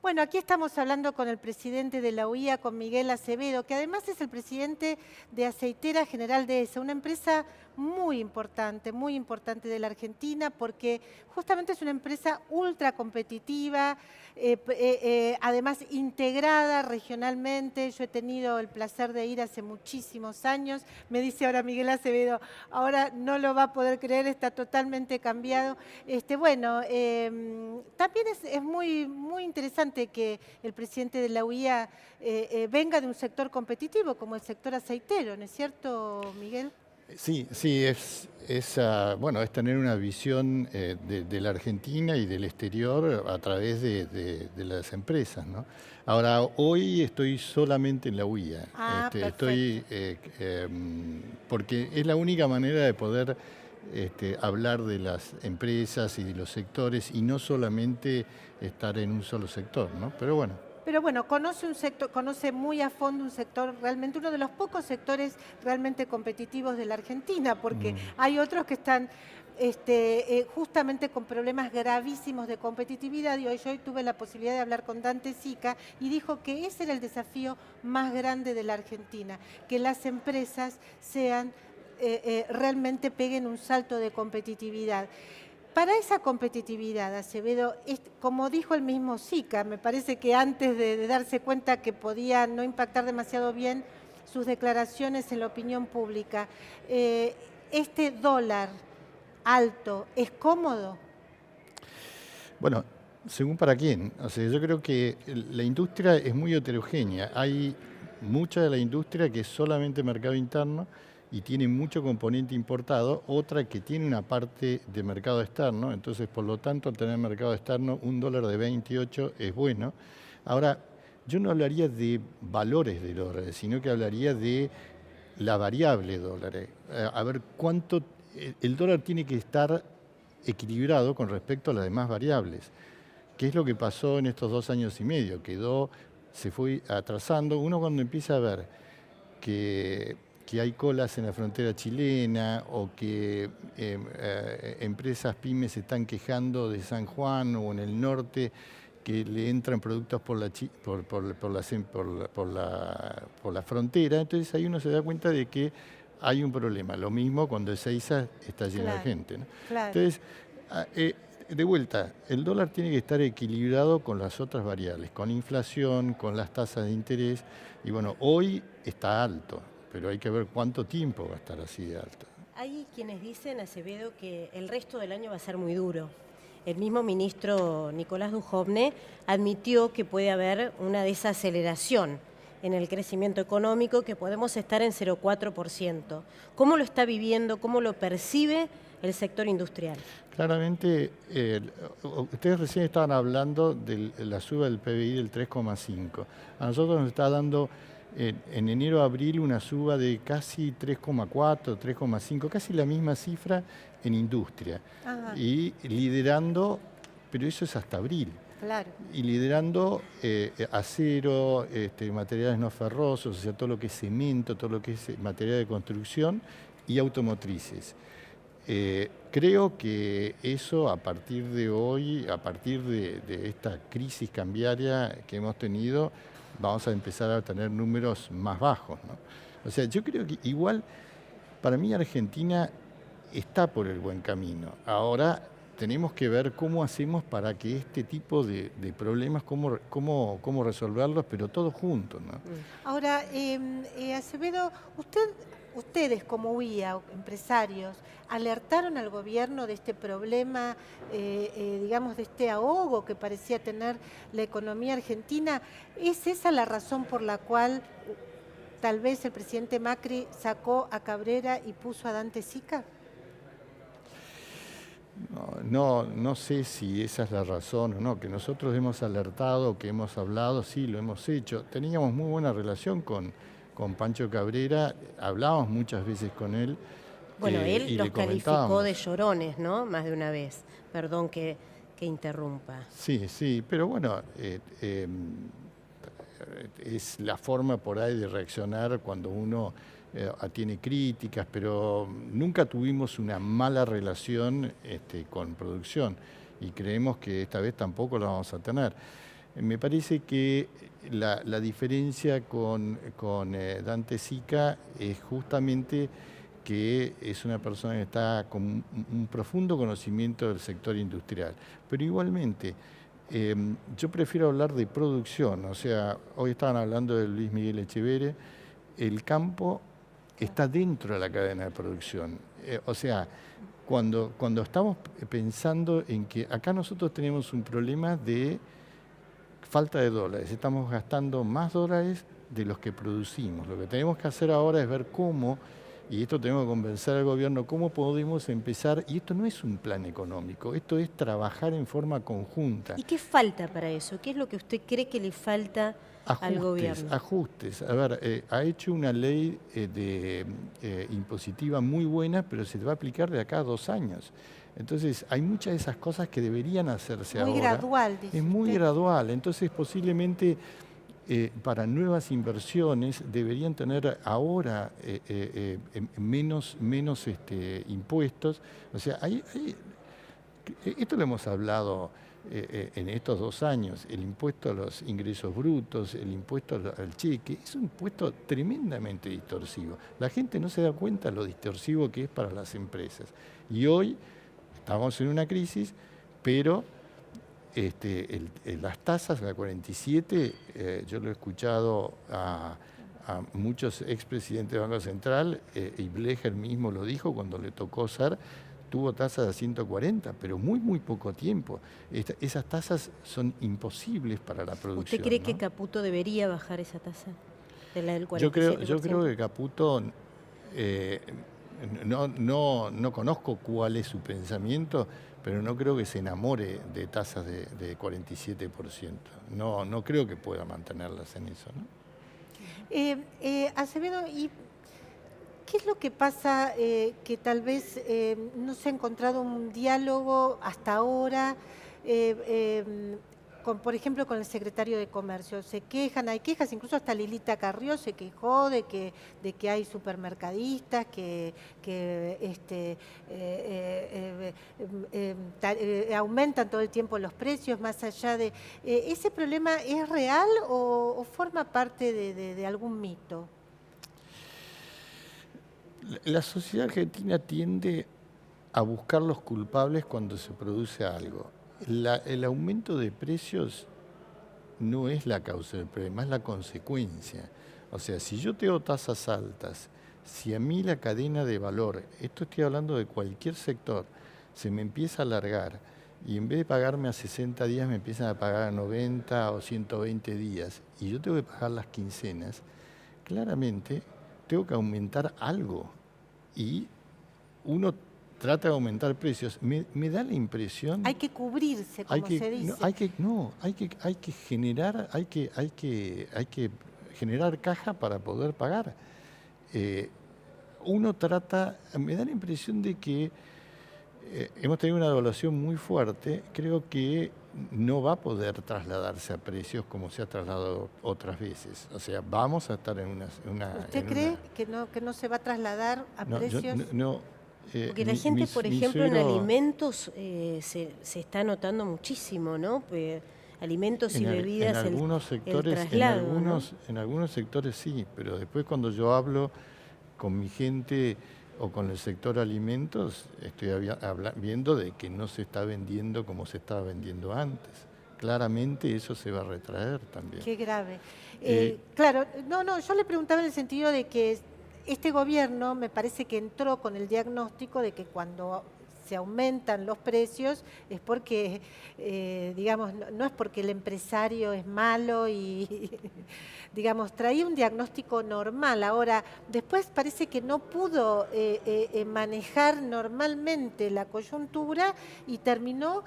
Bueno, aquí estamos hablando con el presidente de la UIA, con Miguel Acevedo, que además es el presidente de Aceitera General Dehesa, una empresa muy importante de la Argentina, porque justamente es una empresa ultra competitiva, además integrada regionalmente. Yo he tenido el placer de ir hace muchísimos años. Me dice ahora Miguel Acevedo, ahora no lo va a poder creer, está totalmente cambiado. También es muy interesante que el presidente de la UIA venga de un sector competitivo como el sector aceitero, ¿no es cierto, Miguel? Sí, sí, bueno, es tener una visión de la Argentina y del exterior a través de las empresas, ¿no? Ahora, hoy estoy solamente en la UIA. Ah, perfecto. Estoy, porque es la única manera de poder hablar de las empresas y de los sectores y no solamente estar en un solo sector, ¿no? Pero bueno. Pero bueno, conoce un sector, conoce muy a fondo un sector realmente, uno de los pocos sectores realmente competitivos de la Argentina, porque mm, hay otros que están justamente con problemas gravísimos de competitividad. Y hoy tuve la posibilidad de hablar con Dante Sica y dijo que ese era el desafío más grande de la Argentina, que las empresas realmente peguen un salto de competitividad. Para esa competitividad, Acevedo, como dijo el mismo Sica, me parece que antes de darse cuenta que podía no impactar demasiado bien sus declaraciones en la opinión pública, este dólar alto, ¿es cómodo? Bueno, según para quién. O sea, yo creo que la industria es muy heterogénea. Hay mucha de la industria que es solamente mercado interno y tiene mucho componente importado, otra que tiene una parte de mercado externo. Entonces, por lo tanto, al tener mercado externo, un dólar de 28 es bueno. Ahora, yo no hablaría de valores de dólares, sino que hablaría de la variable dólares. A ver cuánto el dólar tiene que estar equilibrado con respecto a las demás variables. ¿Qué es lo que pasó en estos 2 años y medio? Se fue atrasando. Uno cuando empieza a ver que hay colas en la frontera chilena o que empresas pymes se están quejando de San Juan o en el norte que le entran productos por la frontera, entonces ahí uno se da cuenta de que hay un problema. Lo mismo cuando Ezeiza está lleno de Claro, gente, ¿no? claro. Entonces, de vuelta, el dólar tiene que estar equilibrado con las otras variables, con inflación, con las tasas de interés. Y bueno, hoy está alto, pero hay que ver cuánto tiempo va a estar así de alto. Hay quienes dicen, Acevedo, que el resto del año va a ser muy duro. El mismo ministro Nicolás Dujovne admitió que puede haber una desaceleración en el crecimiento económico, que podemos estar en 0,4%. ¿Cómo lo está viviendo, cómo lo percibe el sector industrial? Claramente, ustedes recién estaban hablando de la suba del PBI del 3,5. A nosotros nos está dando en enero-abril una suba de casi 3,4, 3,5, casi la misma cifra en industria. Ajá, Y liderando, pero eso es hasta abril, claro. y liderando acero, materiales no ferrosos, o sea, todo lo que es cemento, todo lo que es material de construcción y automotrices. Creo que eso a partir de hoy, a partir de esta crisis cambiaria que hemos tenido, vamos a empezar a tener números más bajos, ¿no? O sea, yo creo que igual, para mí Argentina está por el buen camino. Ahora tenemos que ver cómo hacemos para que este tipo de problemas, cómo resolverlos, pero todos juntos, ¿no? Ahora, Acevedo, ustedes como UIA, empresarios, ¿alertaron al gobierno de este problema, digamos, de este ahogo que parecía tener la economía argentina? ¿Es esa la razón por la cual tal vez el presidente Macri sacó a Cabrera y puso a Dante Sica? No sé si esa es la razón o no, que nosotros hemos alertado, que hemos hablado, sí, lo hemos hecho. Teníamos muy buena relación con Pancho Cabrera, hablábamos muchas veces con él Bueno, él y los le calificó de comentábamos. llorones, ¿no? Más de una vez. Perdón que interrumpa. Sí, sí, pero bueno, es la forma por ahí de reaccionar cuando uno tiene críticas, pero nunca tuvimos una mala relación con producción y creemos que esta vez tampoco la vamos a tener. Me parece que la diferencia con Dante Sica es justamente que es una persona que está con un profundo conocimiento del sector industrial. Pero igualmente, yo prefiero hablar de producción. O sea, hoy estaban hablando de Luis Miguel Echeverre. El campo está dentro de la cadena de producción. O sea, cuando estamos pensando en que acá nosotros tenemos un problema de falta de dólares, estamos gastando más dólares de los que producimos. Lo que tenemos que hacer ahora es ver cómo, y esto tenemos que convencer al gobierno, cómo podemos empezar, y esto no es un plan económico, esto es trabajar en forma conjunta. ¿Y qué falta para eso? ¿Qué es lo que usted cree que le falta al gobierno? Ajustes. A ver, ha hecho una ley impositiva muy buena, pero se va a aplicar de acá a 2 años. Entonces, hay muchas de esas cosas que deberían hacerse ahora. Muy gradual, dice Es muy usted. gradual. Entonces, posiblemente para nuevas inversiones deberían tener ahora menos impuestos. O sea, esto lo hemos hablado en estos 2 años, el impuesto a los ingresos brutos, el impuesto al cheque, es un impuesto tremendamente distorsivo. La gente no se da cuenta de lo distorsivo que es para las empresas. Y hoy estamos en una crisis, pero las tasas, la 47, yo lo he escuchado a muchos expresidentes del Banco Central, y Blecher mismo lo dijo cuando le tocó ser, tuvo tasas de 140, pero muy poco tiempo. Esas tasas son imposibles para la producción. ¿Usted cree ¿no? que Caputo debería bajar esa tasa de la del 47%? Yo creo que Caputo, no conozco cuál es su pensamiento, pero no creo que se enamore de tasas de 47%. No creo que pueda mantenerlas en eso, ¿no? Acevedo, ¿y qué es lo que pasa que tal vez no se ha encontrado un diálogo hasta ahora, por ejemplo, con el secretario de Comercio? Se quejan, hay quejas, incluso hasta Lilita Carrió se quejó de que hay supermercadistas que aumentan todo el tiempo los precios, más allá de... ¿Ese problema es real o forma parte de algún mito? La sociedad argentina tiende a buscar los culpables cuando se produce algo. El aumento de precios no es la causa del problema, es la consecuencia. O sea, si yo tengo tasas altas, si a mí la cadena de valor, esto estoy hablando de cualquier sector, se me empieza a alargar y en vez de pagarme a 60 días me empiezan a pagar a 90 o 120 días y yo tengo que pagar las quincenas, claramente tengo que aumentar algo y uno trata de aumentar precios. Me da la impresión... Hay que cubrirse, como se dice. Hay que generar caja para poder pagar. Uno trata... Me da la impresión de que hemos tenido una devaluación muy fuerte. Creo que no va a poder trasladarse a precios como se ha trasladado otras veces. O sea, vamos a estar en una... ¿Usted cree que no se va a trasladar a precios? Porque la gente, por ejemplo, en alimentos se está notando muchísimo, ¿no? Alimentos y bebidas, en algunos sectores, el traslado, en algunos sectores sí, pero después cuando yo hablo con mi gente o con el sector alimentos, estoy viendo de que no se está vendiendo como se estaba vendiendo antes. Claramente eso se va a retraer también. Qué grave. Claro, yo le preguntaba en el sentido de que este gobierno me parece que entró con el diagnóstico de que cuando se aumentan los precios es porque, digamos, no es porque el empresario es malo y, digamos, traía un diagnóstico normal. Ahora, después parece que no pudo manejar normalmente la coyuntura y terminó,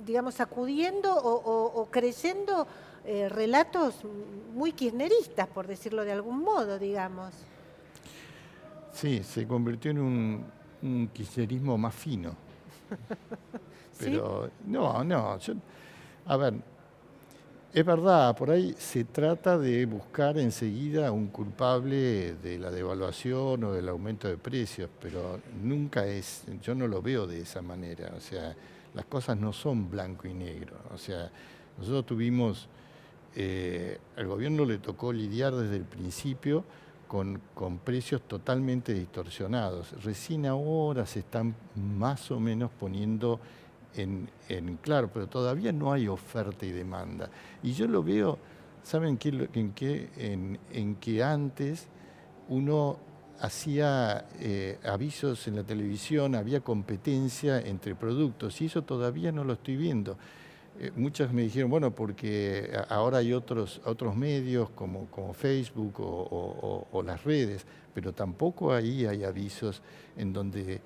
digamos, acudiendo o creyendo relatos muy kirchneristas, por decirlo de algún modo, digamos. Sí, se convirtió en un kirchnerismo más fino. Pero ¿sí? A ver, es verdad, por ahí se trata de buscar enseguida un culpable de la devaluación o del aumento de precios, pero nunca es, yo no lo veo de esa manera. O sea, las cosas no son blanco y negro. O sea, nosotros tuvimos, al gobierno le tocó lidiar desde el principio con precios totalmente distorsionados. Recién ahora se están más o menos poniendo en claro, pero todavía no hay oferta y demanda. Y yo lo veo, ¿saben qué? En que antes uno hacía avisos en la televisión, había competencia entre productos, y eso todavía no lo estoy viendo. Muchas me dijeron, bueno, porque ahora hay otros medios como Facebook o las redes, pero tampoco ahí hay avisos en donde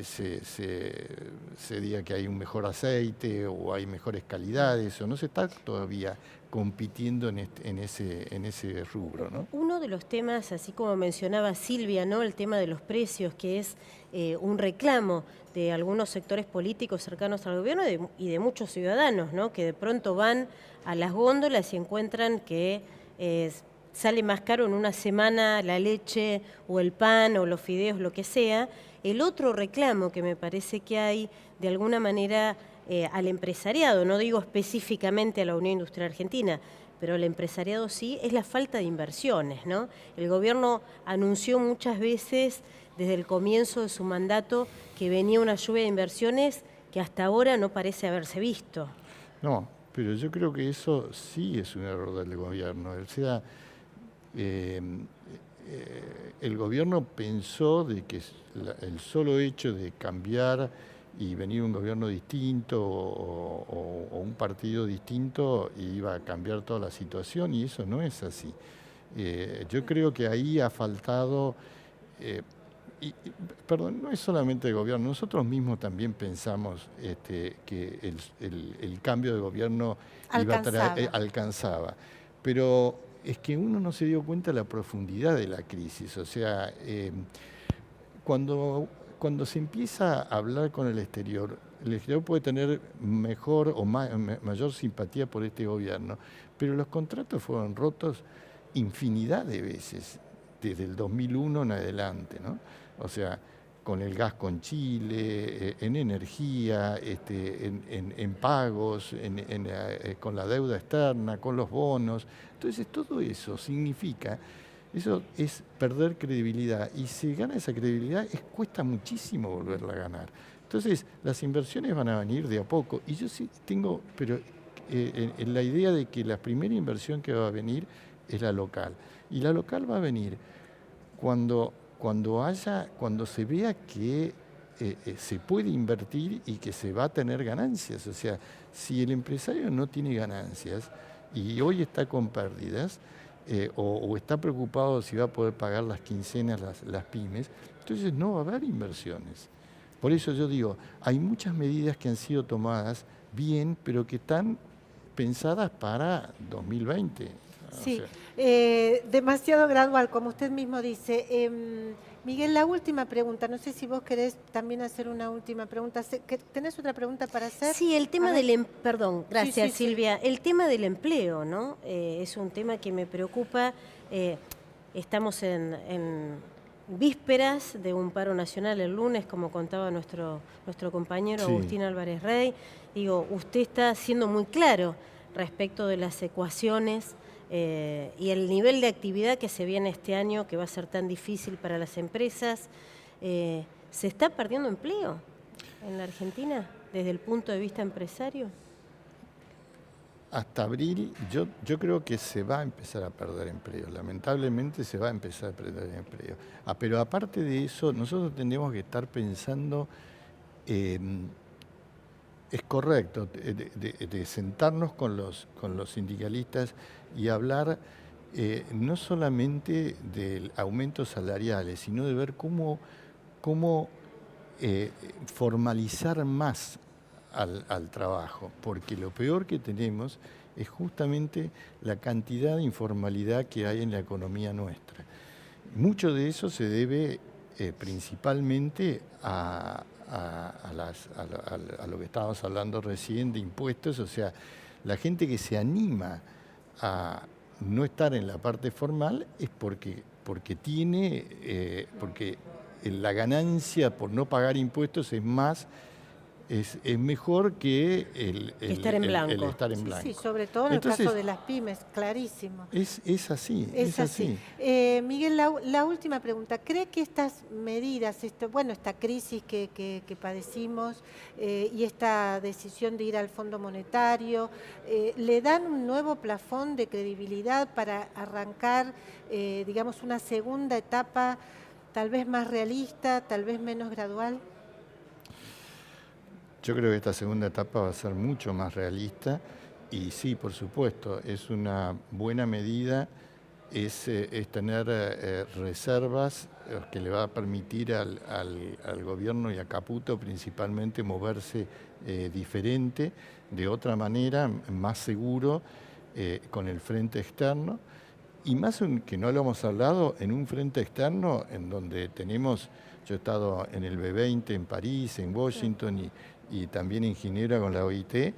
se diga que hay un mejor aceite o hay mejores calidades, o no se está todavía compitiendo en ese rubro, ¿no? Uno de los temas, así como mencionaba Silvia, ¿no? El tema de los precios, que es un reclamo de algunos sectores políticos cercanos al gobierno y de muchos ciudadanos, ¿no? Que de pronto van a las góndolas y encuentran que sale más caro en una semana la leche o el pan o los fideos, lo que sea. El otro reclamo que me parece que hay, de alguna manera, al empresariado, no digo específicamente a la Unión Industrial Argentina, pero al empresariado sí, es la falta de inversiones, ¿no? El gobierno anunció muchas veces desde el comienzo de su mandato que venía una lluvia de inversiones que hasta ahora no parece haberse visto. No, pero yo creo que eso sí es un error del gobierno. O sea, el gobierno pensó de que el solo hecho de cambiar y venir un gobierno distinto o un partido distinto iba a cambiar toda la situación, y eso no es así. Yo creo que ahí ha faltado, perdón, no es solamente el gobierno, nosotros mismos también pensamos que el cambio de gobierno alcanzaba, pero es que uno no se dio cuenta de la profundidad de la crisis. O sea, cuando se empieza a hablar con el exterior puede tener mejor o mayor simpatía por este gobierno, pero los contratos fueron rotos infinidad de veces, desde el 2001 en adelante, ¿no? O sea, con el gas con Chile, en energía, en pagos, con la deuda externa, con los bonos. Entonces, todo eso significa... Eso es perder credibilidad, y si gana esa credibilidad cuesta muchísimo volverla a ganar. Entonces, las inversiones van a venir de a poco, y yo sí tengo en la idea de que la primera inversión que va a venir es la local. Y la local va a venir cuando se vea que se puede invertir y que se va a tener ganancias. O sea, si el empresario no tiene ganancias y hoy está con pérdidas, o está preocupado si va a poder pagar las quincenas las pymes, entonces no va a haber inversiones. Por eso yo digo, hay muchas medidas que han sido tomadas bien, pero que están pensadas para 2020. Sí, demasiado gradual, como usted mismo dice. Miguel, la última pregunta, no sé si vos querés también hacer una última pregunta. ¿Tenés otra pregunta para hacer? Sí, el tema perdón, gracias Silvia. El tema del empleo, ¿no? Es un tema que me preocupa. Estamos en vísperas de un paro nacional el lunes, como contaba nuestro compañero Agustín Álvarez Rey. Digo, usted está siendo muy claro respecto de las ecuaciones y el nivel de actividad que se viene este año, que va a ser tan difícil para las empresas. ¿Se está perdiendo empleo en la Argentina desde el punto de vista empresario? Hasta abril yo creo que se va a empezar a perder empleo, lamentablemente se va a empezar a perder empleo. Pero aparte de eso, nosotros tendríamos que estar pensando, es correcto, de sentarnos con los sindicalistas y hablar no solamente de aumentos salariales, sino de ver cómo formalizar más al trabajo, porque lo peor que tenemos es justamente la cantidad de informalidad que hay en la economía nuestra. Mucho de eso se debe principalmente a lo que estábamos hablando recién de impuestos. O sea, la gente que se anima a no estar en la parte formal es porque la ganancia por no pagar impuestos es más es mejor que estar en blanco. el estar en blanco. Sí, sobre todo en el caso de las pymes, clarísimo. Es así, es así. Miguel, la última pregunta. ¿Cree que estas medidas, esta crisis que padecimos y esta decisión de ir al Fondo Monetario, le dan un nuevo plafón de credibilidad para arrancar, digamos, una segunda etapa tal vez más realista, tal vez menos gradual? Yo creo que esta segunda etapa va a ser mucho más realista y sí, por supuesto, es una buena medida, es tener reservas que le va a permitir al gobierno y a Caputo principalmente moverse diferente, de otra manera, más seguro, con el frente externo. Y más que no lo hemos hablado, en un frente externo en donde tenemos, yo he estado en el B20 en París, en Washington y también en Ginebra con la OIT,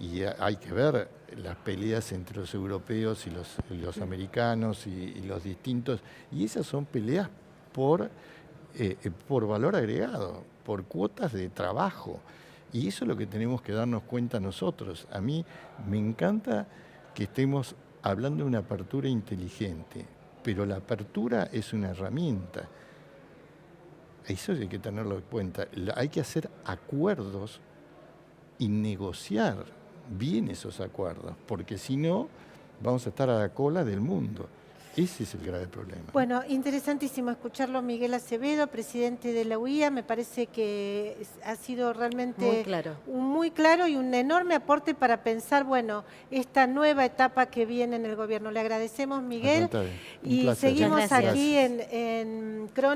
y hay que ver las peleas entre los europeos y los americanos y los distintos, y esas son peleas por valor agregado, por cuotas de trabajo, y eso es lo que tenemos que darnos cuenta nosotros. A mí me encanta que estemos hablando de una apertura inteligente, pero la apertura es una herramienta. Eso hay que tenerlo en cuenta. Hay que hacer acuerdos y negociar bien esos acuerdos, porque si no, vamos a estar a la cola del mundo. Ese es el grave problema. Bueno, interesantísimo escucharlo, Miguel Acevedo, presidente de la UIA. Me parece que ha sido realmente muy claro y un enorme aporte para pensar, bueno, esta nueva etapa que viene en el gobierno. Le agradecemos, Miguel, y seguimos aquí en Crónica.